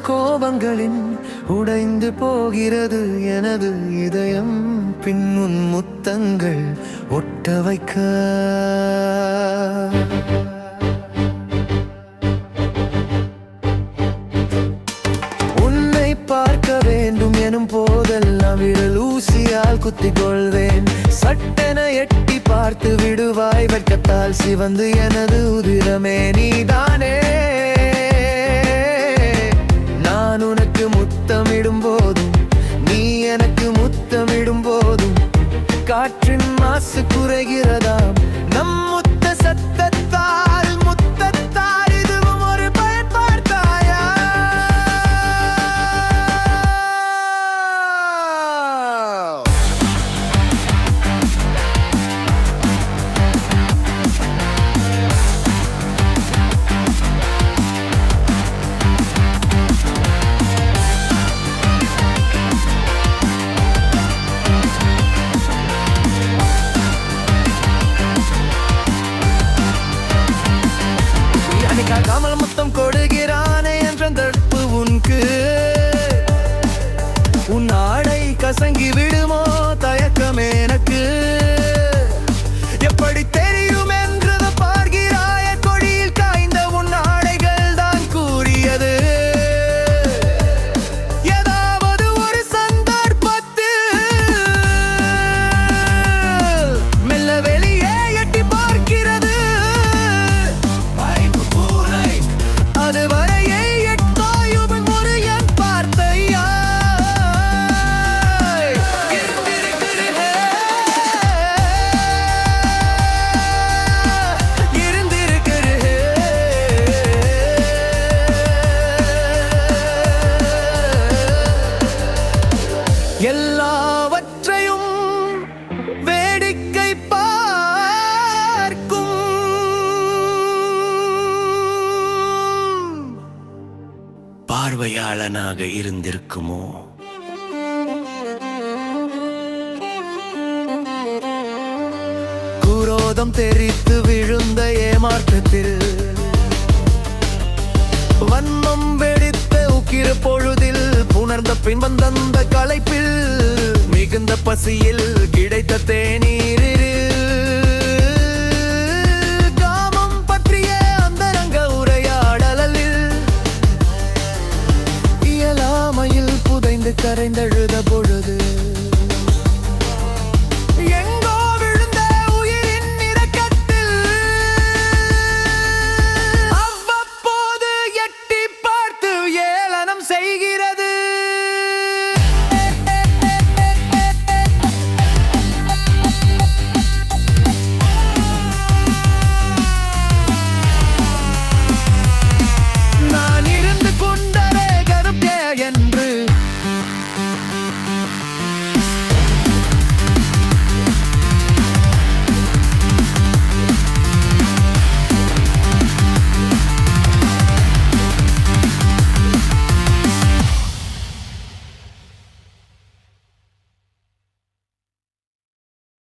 கோபங்களின் உடைந்து போகிறது எனது இதயம். பின்னுன் முத்தங்கள் ஒட்ட வைக்க உன்னை பார்க்க வேண்டும் எனும் போதெல்லாம் விரல் ஊசியால் குத்திக் கொள்வேன். சட்டென எட்டி பார்த்து விடுவாய் வெட்கத்தால் சிவந்து எனது உதிரமே நீதானே. நான் உனக்கு முத்தமிடும் போதும் நீ எனக்கு முத்தமிடும் போதும் காற்றின் மாசு குறைகிறதாம். நம் முத்த சத்தத்தால் முத்தத்தால் இதுவும் ஒரு பயன் பார்த்தாயா? காமல் முத்தம் கொடுகிறானே என்ற தடுப்பு உனக்கு. உன் ஆடை கசங்கி விடுமோ தயக்கமே எனக்கு. எப்படி தெரியும் என்றது பார்க்கிறாய கொடியில் காய்ந்த உன் ஆடைகள் தான் கூறியது. ஏதாவது ஒரு சந்தர்ப்பத்தில் மெல்ல வெளியே எட்டி பார்க்கிறது. அதுவரையே எட்டாயும் முறையன் பார்த்தையா? எல்லாவற்றையும் வேடிக்கை பார்க்கும் பார்வையாளனாக இருந்திருக்குமோ? குரோதம் தெரித்து விழுந்த ஏமாற்றத்தில் வன்மம் வெடித்த உக்கிர பொழுதில் புணர்ந்த பின் வந்த களைப்பில் மிகுந்த பசியில் கிடைத்த தேநீரில் காமம் பற்றிய அந்தரங்க உரையாடலில் இயலாமையில் புதைந்து கரைந்தழுத பொழுது